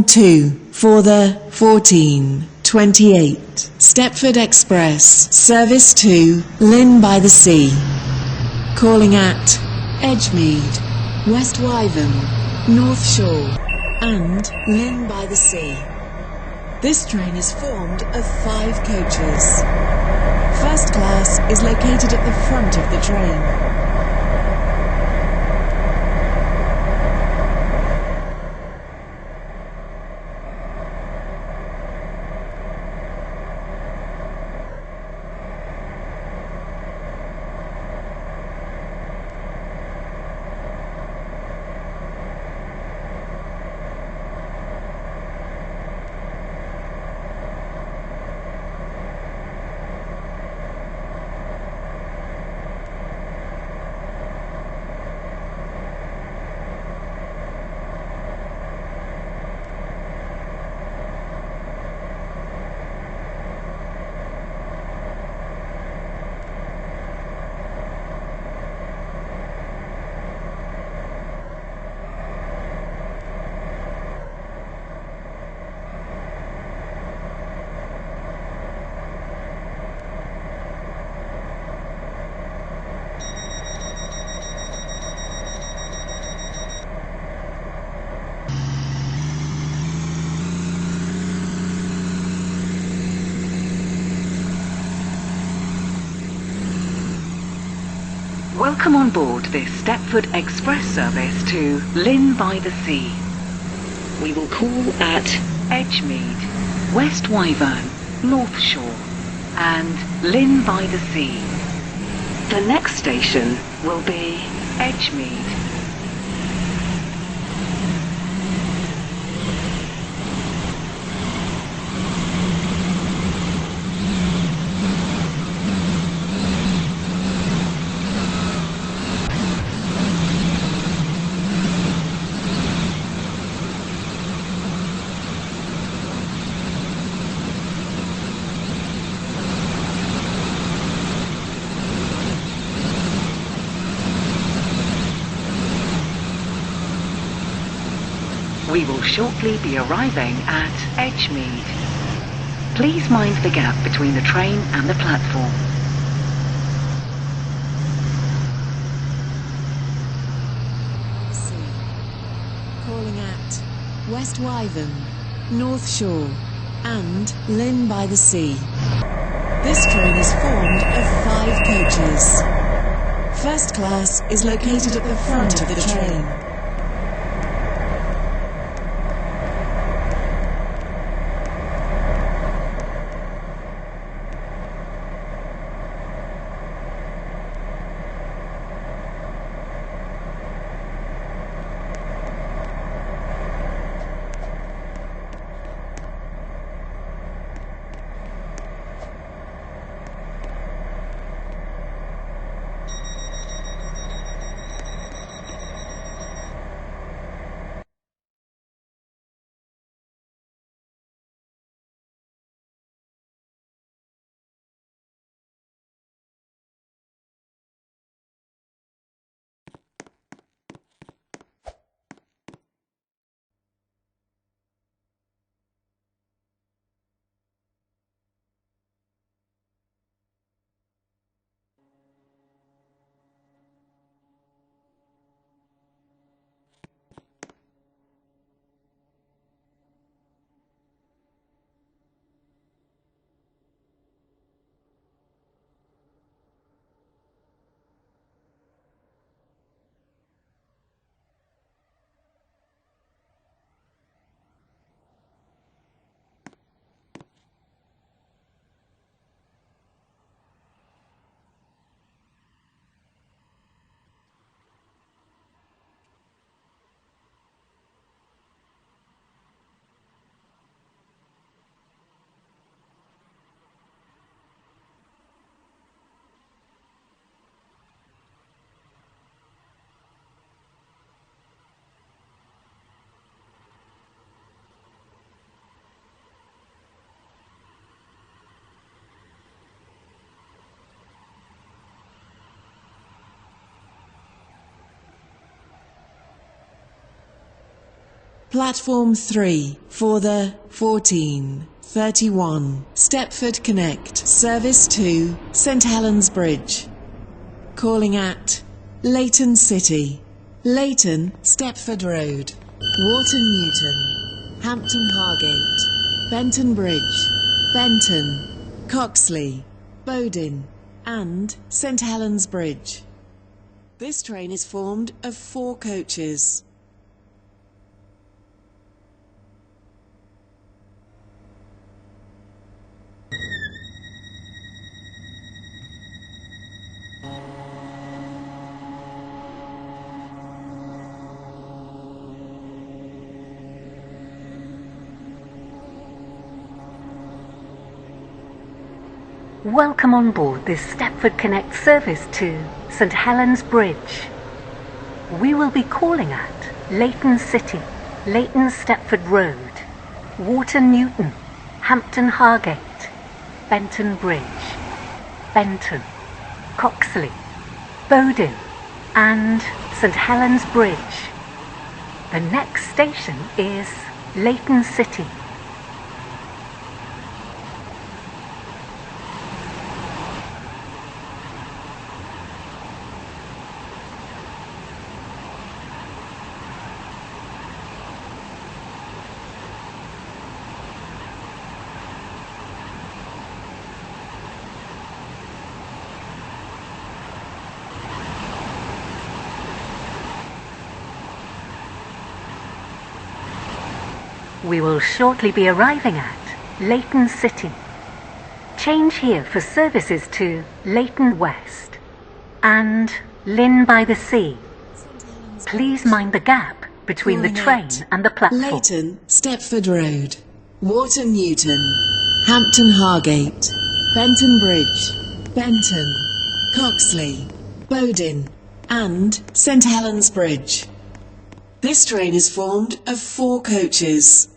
2 for the 1428 Stepford Express, service to Lynn by the Sea. Calling at Edgemead, West Wyvern, North Shore and Lynn by the Sea. This train is formed of 5 coaches. First class is located at the front of the train. Welcome on board this Stepford Express service to Lynn by the Sea. We will call at Edgemead, West Wyvern, North Shore and Lynn by the Sea. The next station will be Edgemead. We will shortly be arriving at Edgemead. Please mind the gap between the train and the platform. Calling at West Wyvern, North Shore and Lynn by the Sea. This train is formed of 5 coaches. First class is located at the front of the train. Platform 3 for the 1431 Stepford Connect service to St Helens Bridge. Calling at Leighton City, Leighton, Stepford Road, Wharton Newton, Hampton Hargate, Benton Bridge, Benton, Coxley, Bowdin and St Helens Bridge. This train is formed of 4 coaches. Welcome on board this Stepford Connect service to St Helens Bridge. We will be calling at Leighton City, Leighton Stepford Road, Wharton Newton, Hampton Hargate, Benton Bridge, Benton, Coxley, Bowdin and St Helens Bridge. The next station is Leighton City. We will shortly be arriving at Leighton City. Change here for services to Leighton West and Lynn by the Sea. Please mind the gap between the train and the platform. Leighton, Stepford Road, Wharton Newton, Hampton Hargate, Benton Bridge, Benton, Coxley, Bowdin and St Helens Bridge. This train is formed of 4 coaches.